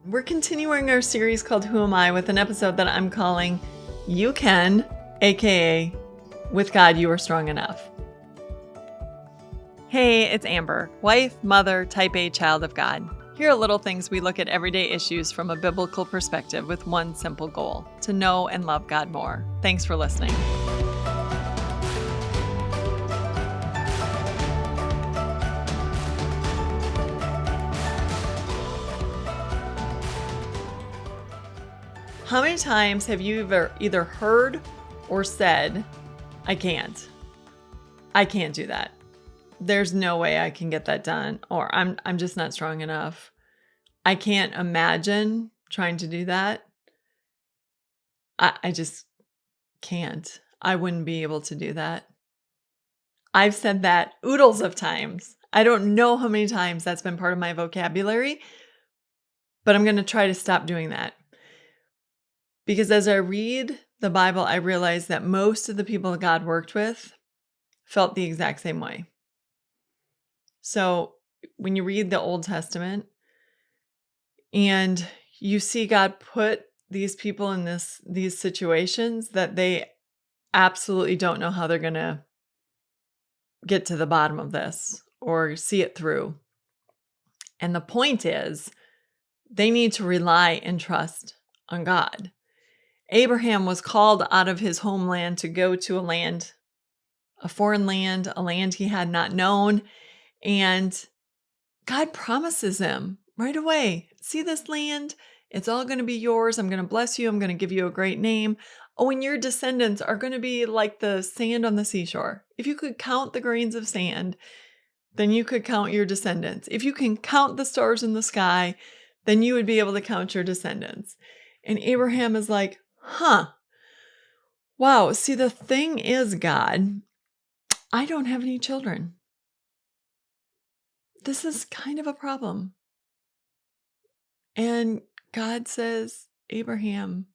We're continuing our series called Who Am I with an episode that I'm calling You Can, aka With God You Are Strong Enough. Hey, it's Amber, wife, mother, type A child of God. Here are little things we look at everyday issues from a biblical perspective with one simple goal: to know and love God more. Thanks for listening. How many times have you either heard or said, I can't do that. There's no way I can get that done, or I'm just not strong enough. I can't imagine trying to do that. I just can't. I wouldn't be able to do that. I've said that oodles of times. I don't know how many times that's been part of my vocabulary, but I'm going to try to stop doing that. Because as I read the Bible, I realize that most of the people God worked with felt the exact same way. So when you read the Old Testament and you see God put these people in these situations that they absolutely don't know how they're going to get to the bottom of this or see it through. And the point is, they need to rely and trust on God. Abraham was called out of his homeland to go to a foreign land, a land he had not known. And God promises him right away, see this land? It's all going to be yours. I'm going to bless you. I'm going to give you a great name. Oh, and your descendants are going to be like the sand on the seashore. If you could count the grains of sand, then you could count your descendants. If you can count the stars in the sky, then you would be able to count your descendants. And Abraham is like, wow, see, the thing is, God, I don't have any children. This is kind of a problem. And God says, Abraham,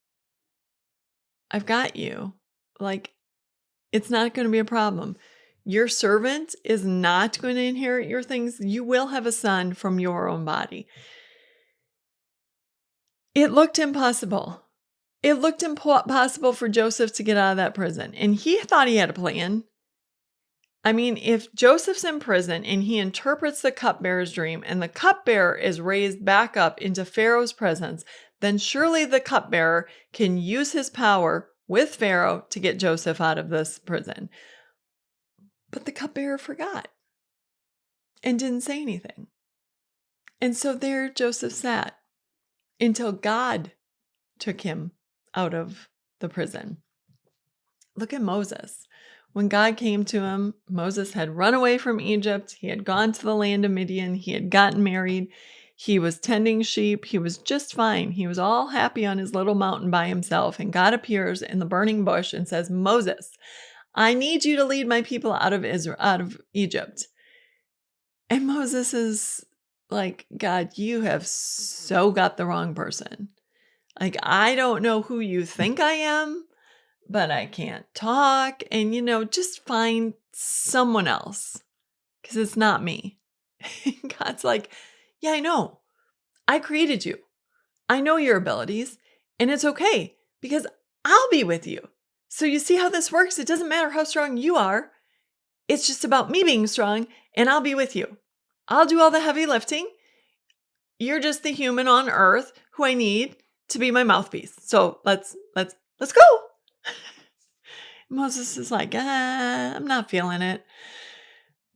I've got you. Like, it's not going to be a problem. Your servant is not going to inherit your things. You will have a son from your own body. It looked impossible. It looked impossible for Joseph to get out of that prison. And he thought he had a plan. I mean, if Joseph's in prison and he interprets the cupbearer's dream and the cupbearer is raised back up into Pharaoh's presence, then surely the cupbearer can use his power with Pharaoh to get Joseph out of this prison. But the cupbearer forgot and didn't say anything. And so there Joseph sat until God took him out of the prison. Look at Moses. When God came to him, Moses had run away from Egypt. He had gone to the land of Midian. He had gotten married. He was tending sheep. He was just fine. He was all happy on his little mountain by himself. And God appears in the burning bush and says, Moses, I need you to lead my people out of Egypt. And Moses is like, God, you have so got the wrong person. Like, I don't know who you think I am, but I can't talk. And, just find someone else because it's not me. God's like, yeah, I know. I created you. I know your abilities, and it's okay because I'll be with you. So you see how this works? It doesn't matter how strong you are. It's just about me being strong, and I'll be with you. I'll do all the heavy lifting. You're just the human on earth who I need to be my mouthpiece. So let's go. Moses is like, I'm not feeling it.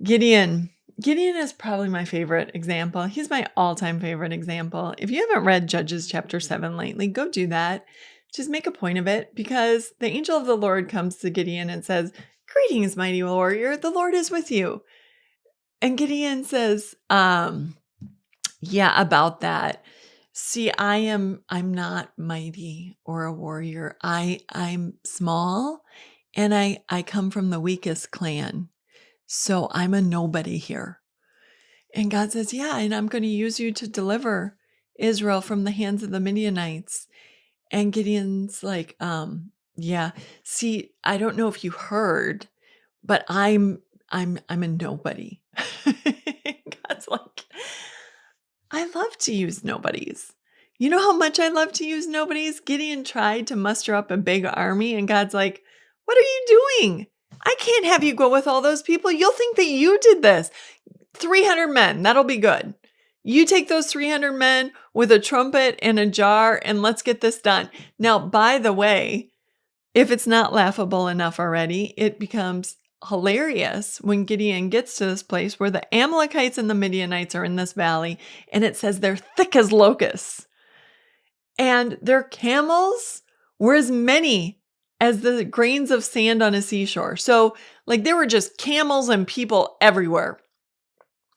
Gideon is probably my favorite example. He's my all-time favorite example. If you haven't read Judges chapter 7 lately, go do that. Just make a point of it, because the angel of the Lord comes to Gideon and says, greetings, mighty warrior. The Lord is with you. And Gideon says, yeah, about that. See, I'm not mighty or a warrior. I'm small, and I come from the weakest clan. So I'm a nobody here. And God says, yeah, and I'm going to use you to deliver Israel from the hands of the Midianites. And Gideon's like, yeah, see, I don't know if you heard, but I'm a nobody. God's like, I love to use nobodies. You know how much I love to use nobodies? Gideon tried to muster up a big army, and God's like, what are you doing? I can't have you go with all those people. You'll think that you did this. 300 men, that'll be good. You take those 300 men with a trumpet and a jar, and let's get this done. Now, by the way, if it's not laughable enough already, it becomes hilarious when Gideon gets to this place where the Amalekites and the Midianites are in this valley, and it says they're thick as locusts. And their camels were as many as the grains of sand on a seashore. So, like, there were just camels and people everywhere.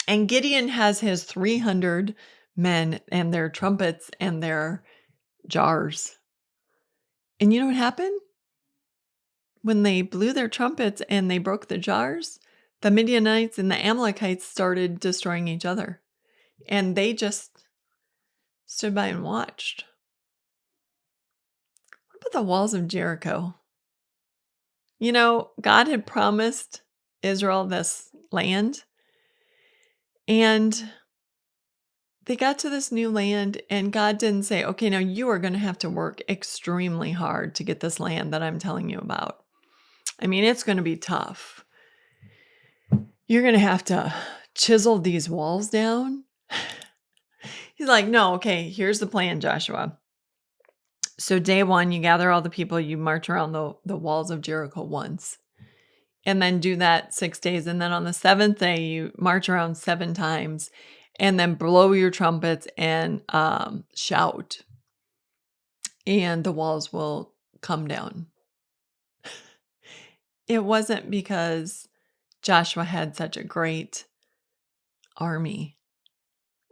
And Gideon has his 300 men and their trumpets and their jars. And you know what happened? When they blew their trumpets and they broke the jars, the Midianites and the Amalekites started destroying each other. And they just stood by and watched. What about the walls of Jericho? You know, God had promised Israel this land, and they got to this new land, and God didn't say, okay, now you are going to have to work extremely hard to get this land that I'm telling you about. I mean, it's going to be tough. You're going to have to chisel these walls down. He's like, no, okay, here's the plan, Joshua. So day one, you gather all the people, you march around the walls of Jericho once, and then do that 6 days. And then on the 7th day, you march around 7 times, and then blow your trumpets and shout, and the walls will come down. It wasn't because Joshua had such a great army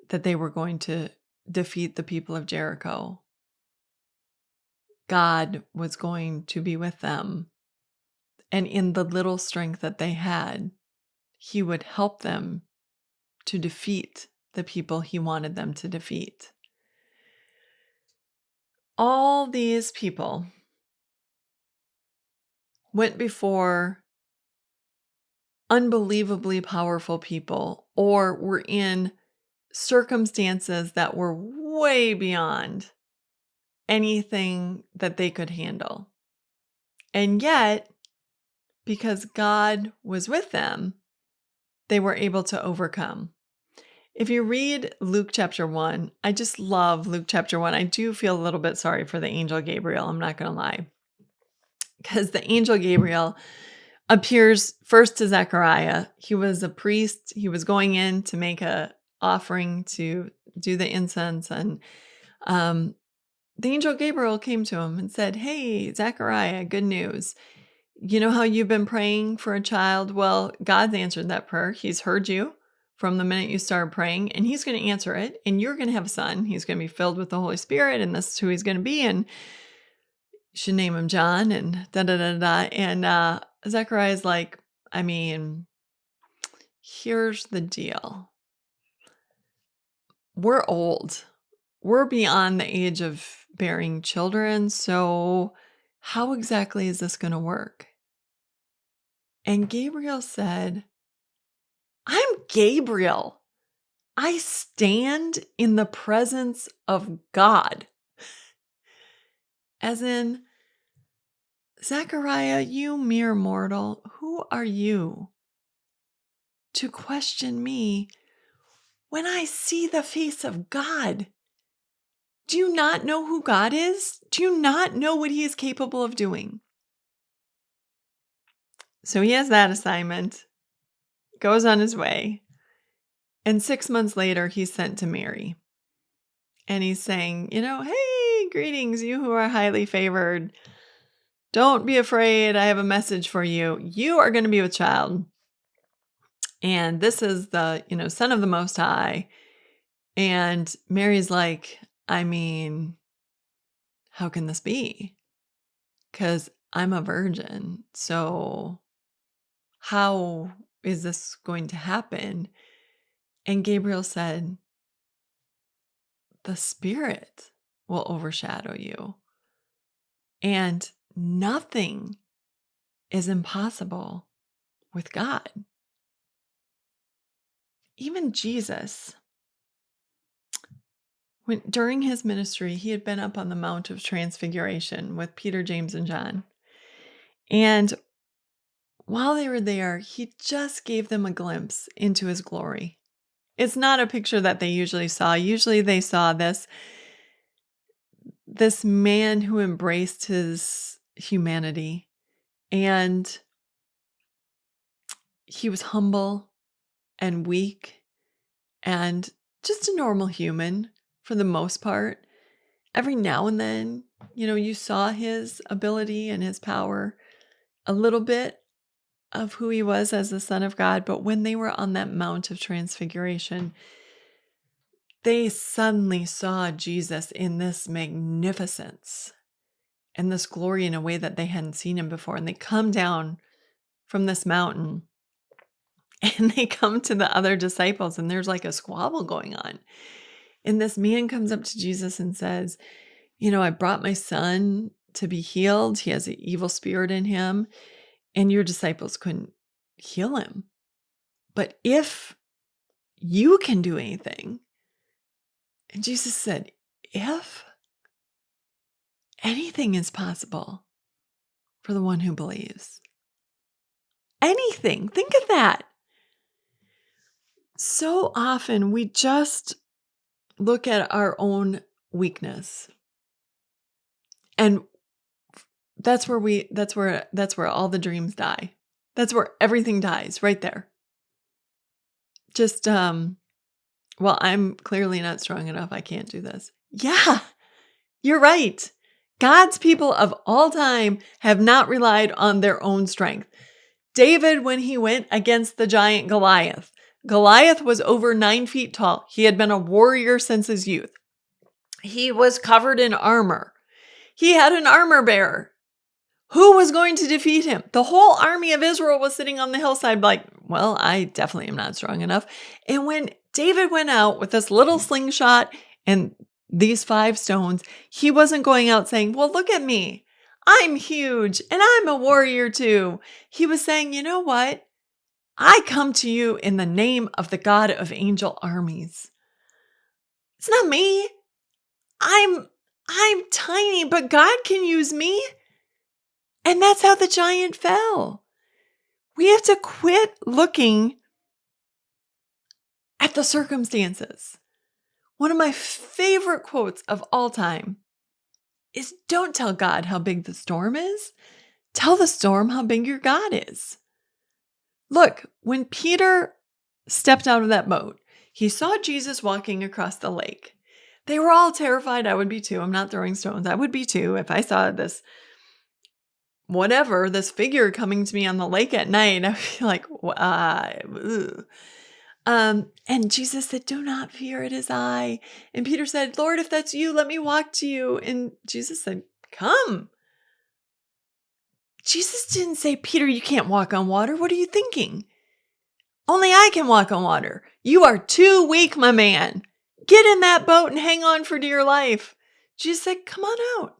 that they were going to defeat the people of Jericho. God was going to be with them. And in the little strength that they had, he would help them to defeat the people he wanted them to defeat. All these people went before unbelievably powerful people or were in circumstances that were way beyond anything that they could handle. And yet, because God was with them, they were able to overcome. If you read Luke chapter 1, I just love Luke chapter 1. I do feel a little bit sorry for the angel Gabriel, I'm not going to lie. Because the angel Gabriel appears first to Zechariah. He was a priest. He was going in to make a offering to do the incense. And the angel Gabriel came to him and said, hey, Zechariah, good news. You know how you've been praying for a child? Well, God's answered that prayer. He's heard you from the minute you started praying, and he's going to answer it. And you're going to have a son. He's going to be filled with the Holy Spirit, and this is who he's going to be. And you should name him John, and da-da-da-da. And Zechariah's like, I mean, here's the deal. We're old. We're beyond the age of bearing children. So how exactly is this going to work? And Gabriel said, I'm Gabriel. I stand in the presence of God. As in, Zechariah, you mere mortal, who are you to question me when I see the face of God? Do you not know who God is? Do you not know what he is capable of doing? So he has that assignment, goes on his way, and 6 months later, he's sent to Mary. And he's saying, hey, greetings, you who are highly favored. Don't be afraid. I have a message for you. You are going to be with child. And this is the, Son of the Most High. And Mary's like, I mean, how can this be? Because I'm a virgin. So how is this going to happen? And Gabriel said, the Spirit will overshadow you. And nothing is impossible with God. Even Jesus, During his ministry, he had been up on the Mount of Transfiguration with Peter, James, and John. And while they were there, he just gave them a glimpse into his glory. It's not a picture that they usually saw. Usually they saw this man who embraced his humanity, and he was humble and weak and just a normal human for the most part. Every now and then, you saw his ability and his power, a little bit of who he was as the Son of God. But when they were on that Mount of Transfiguration, they suddenly saw Jesus in this magnificence and this glory in a way that they hadn't seen him before. And they come down from this mountain and they come to the other disciples, and there's like a squabble going on. And this man comes up to Jesus and says, I brought my son to be healed. He has an evil spirit in him, and your disciples couldn't heal him. But if you can do anything, and Jesus said, if anything is possible for the one who believes. Anything. Think of that. So often we just look at our own weakness. And that's where all the dreams die. That's where everything dies, right there. Just well, I'm clearly not strong enough. I can't do this. Yeah. You're right. God's people of all time have not relied on their own strength. David, when he went against the giant Goliath was over 9 feet tall. He had been a warrior since his youth. He was covered in armor. He had an armor bearer. Who was going to defeat him? The whole army of Israel was sitting on the hillside like, well, I definitely am not strong enough. And when David went out with this little slingshot and these 5 stones, he wasn't going out saying, well, look at me. I'm huge and I'm a warrior too. He was saying, you know what? I come to you in the name of the God of angel armies. It's not me. I'm tiny, but God can use me. And that's how the giant fell. We have to quit looking at the circumstances. One of my favorite quotes of all time is, don't tell God how big the storm is. Tell the storm how big your God is. Look, when Peter stepped out of that boat, he saw Jesus walking across the lake. They were all terrified. I would be too. I'm not throwing stones. I would be too if I saw this figure coming to me on the lake at night. I'd be like, and Jesus said, do not fear, it is I. And Peter said, Lord, if that's you, let me walk to you. And Jesus said, come. Jesus didn't say, Peter, you can't walk on water. What are you thinking? Only I can walk on water. You are too weak, my man. Get in that boat and hang on for dear life. Jesus said, come on out.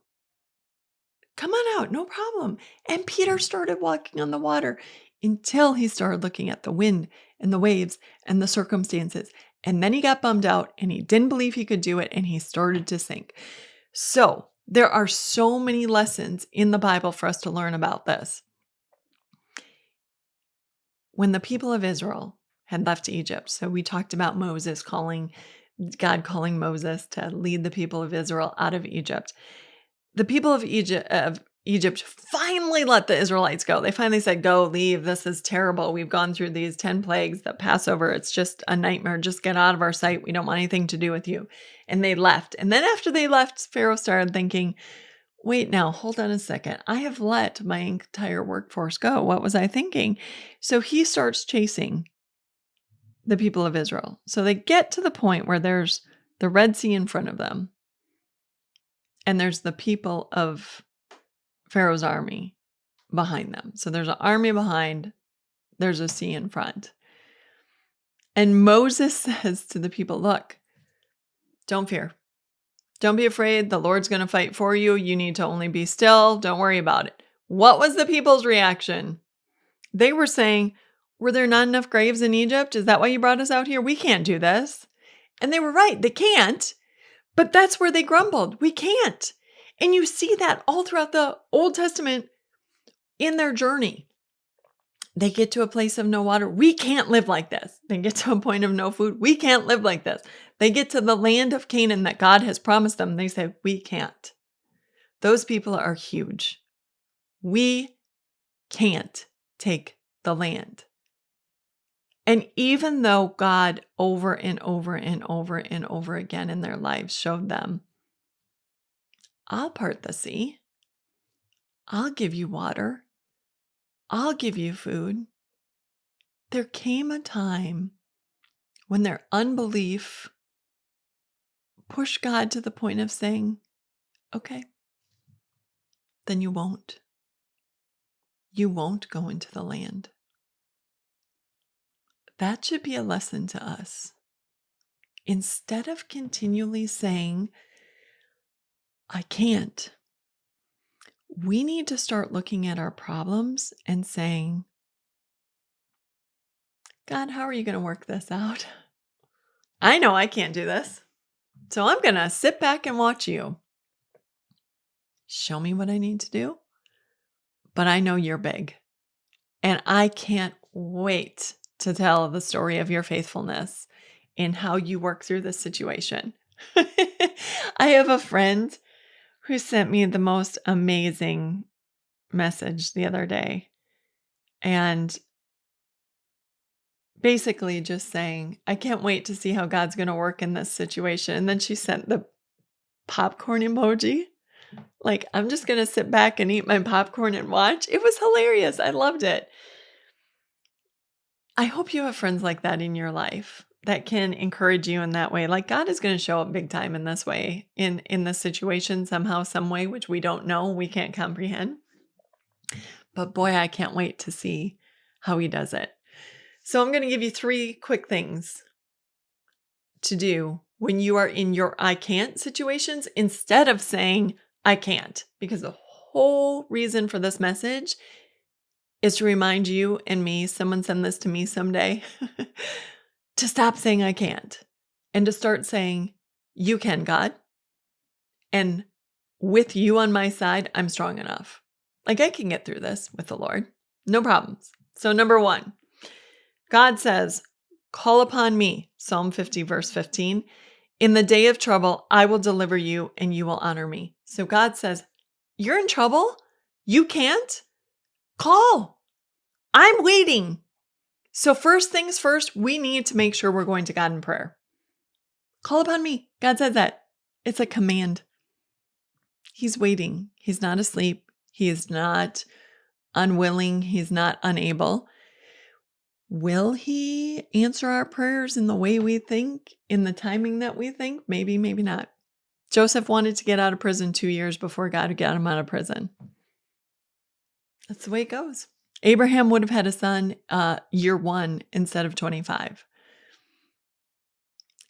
Come on out, no problem. And Peter started walking on the water until he started looking at the wind and the waves and the circumstances. And then he got bummed out and he didn't believe he could do it and he started to sink. So there are so many lessons in the Bible for us to learn about this. When the people of Israel had left Egypt, so we talked about God calling Moses to lead the people of Israel out of Egypt. The people of Egypt finally let the Israelites go. They finally said, go, leave. This is terrible. We've gone through these 10 plagues, the Passover. It's just a nightmare. Just get out of our sight. We don't want anything to do with you. And they left. And then after they left, Pharaoh started thinking, wait, now, hold on a second. I have let my entire workforce go. What was I thinking? So he starts chasing the people of Israel. So they get to the point where there's the Red Sea in front of them. And there's the people of Pharaoh's army behind them. So there's an army behind, there's a sea in front. And Moses says to the people, look, don't fear. Don't be afraid. The Lord's going to fight for you. You need to only be still. Don't worry about it. What was the people's reaction? They were saying, were there not enough graves in Egypt? Is that why you brought us out here? We can't do this. And they were right. They can't. But that's where they grumbled. We can't. And you see that all throughout the Old Testament in their journey. They get to a place of no water. We can't live like this. They get to a point of no food. We can't live like this. They get to the land of Canaan that God has promised them. They say, we can't. Those people are huge. We can't take the land. And even though God over and over and over and over again in their lives showed them, I'll part the sea. I'll give you water. I'll give you food. There came a time when their unbelief pushed God to the point of saying, okay, then you won't. You won't go into the land. That should be a lesson to us. Instead of continually saying, I can't, we need to start looking at our problems and saying, God, how are you going to work this out? I know I can't do this. So I'm going to sit back and watch you. Show me what I need to do. But I know you're big. And I can't wait to tell the story of your faithfulness and how you work through this situation. I have a friend who sent me the most amazing message the other day. And basically just saying, I can't wait to see how God's going to work in this situation. And then she sent the popcorn emoji. Like, I'm just going to sit back and eat my popcorn and watch. It was hilarious. I loved it. I hope you have friends like that in your life that can encourage you in that way. Like, God is going to show up big time in this way, in this situation somehow, some way, which we don't know, we can't comprehend. But boy, I can't wait to see how he does it. So I'm going to give you 3 quick things to do when you are in your I can't situations instead of saying I can't. Because the whole reason for this message is to remind you and me, someone send this to me someday, to stop saying I can't and to start saying, you can, God. And with you on my side, I'm strong enough. Like, I can get through this with the Lord. No problems. So number 1, God says, call upon me, Psalm 50, verse 15. In the day of trouble, I will deliver you and you will honor me. So God says, you're in trouble? You can't? Call. I'm waiting. So first things first, we need to make sure we're going to God in prayer. Call upon me. God says that. It's a command. He's waiting. He's not asleep. He is not unwilling. He's not unable. Will he answer our prayers in the way we think, in the timing that we think? Maybe, maybe not. Joseph wanted to get out of prison 2 years before God got him out of prison. That's the way it goes. Abraham would have had a son year 1 instead of 25.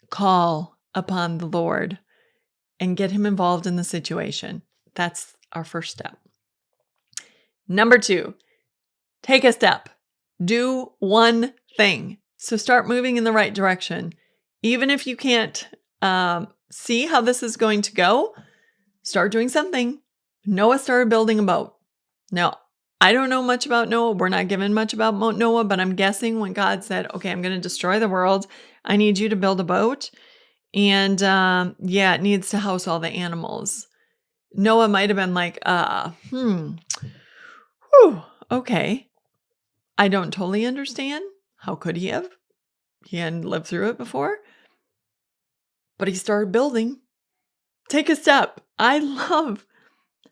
Call upon the Lord and get him involved in the situation. That's our first step. Number 2, take a step. Do one thing. So start moving in the right direction. Even if you can't see how this is going to go, start doing something. Noah started building a boat. Now, I don't know much about Noah. We're not given much about Noah, but I'm guessing when God said, okay, I'm going to destroy the world, I need you to build a boat. And it needs to house all the animals. Noah might have been like, okay. I don't totally understand. How could he have? He hadn't lived through it before. But he started building. Take a step. I love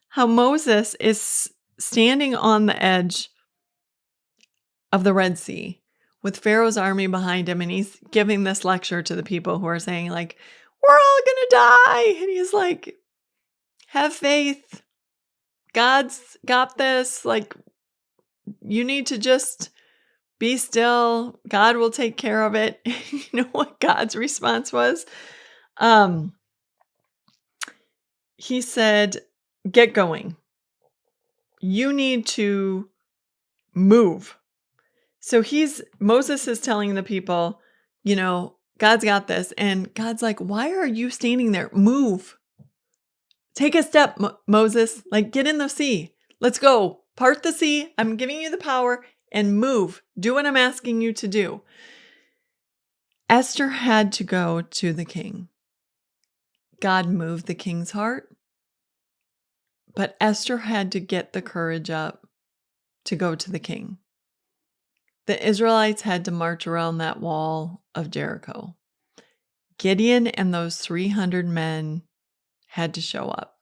how Moses is standing on the edge of the Red Sea with Pharaoh's army behind him. And he's giving this lecture to the people who are saying, like, we're all going to die. And he's like, have faith. God's got this. Like, you need to just be still. God will take care of it. You know what God's response was? He said, get going. You need to move. So Moses is telling the people, God's got this. And God's like, why are you standing there? Move. Take a step, Moses. Like, get in the sea. Let's go. Part the sea. I'm giving you the power and move. Do what I'm asking you to do. Esther had to go to the king. God moved the king's heart, but Esther had to get the courage up to go to the king. The Israelites had to march around that wall of Jericho. Gideon and those 300 men had to show up.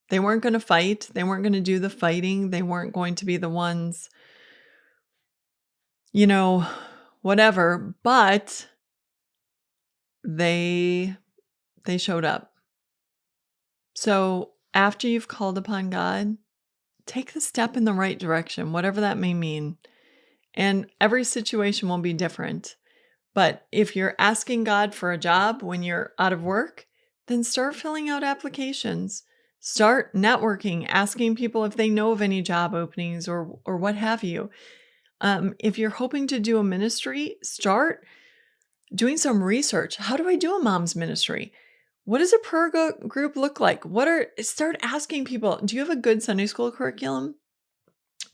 They weren't going to fight. They weren't going to do the fighting. They weren't going to be the ones, whatever, but they showed up. So after you've called upon God, take the step in the right direction, whatever that may mean. And every situation will be different. But if you're asking God for a job when you're out of work, then start filling out applications. Start networking, asking people if they know of any job openings or what have you. If you're hoping to do a ministry, start doing some research. How do I do a mom's ministry? What does a prayer group look like? Start asking people, do you have a good Sunday school curriculum?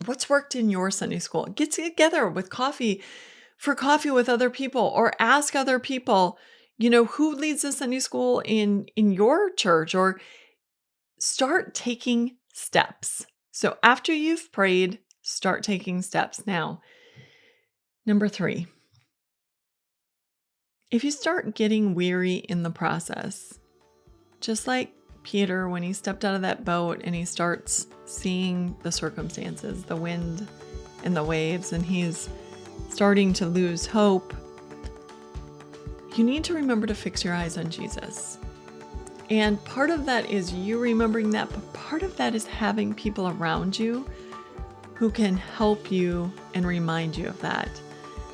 What's worked in your Sunday school? Get together with coffee with other people, or ask other people, who leads the Sunday school in your church, or start taking steps. So after you've prayed, start taking steps. Now, number 3, if you start getting weary in the process, just like Peter, when he stepped out of that boat and he starts seeing the circumstances, the wind and the waves, and he's starting to lose hope, you need to remember to fix your eyes on Jesus. And part of that is you remembering that, but part of that is having people around you who can help you and remind you of that.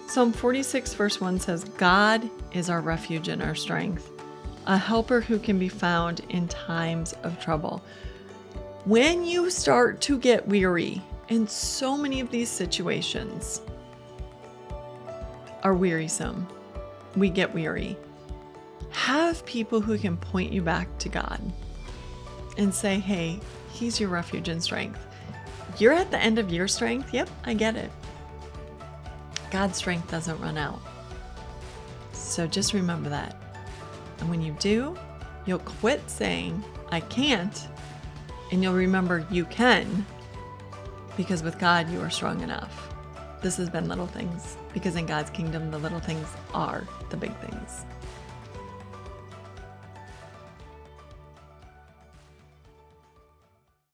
Psalm 46 verse 1 says, God is our refuge and our strength, a helper who can be found in times of trouble. When you start to get weary, and so many of these situations are wearisome, we get weary, have people who can point you back to God and say, hey, He's your refuge and strength. You're at the end of your strength. Yep, I get it. God's strength doesn't run out. So just remember that. And when you do, you'll quit saying, I can't, and you'll remember you can, because with God, you are strong enough. This has been Little Things, because in God's kingdom, the little things are the big things.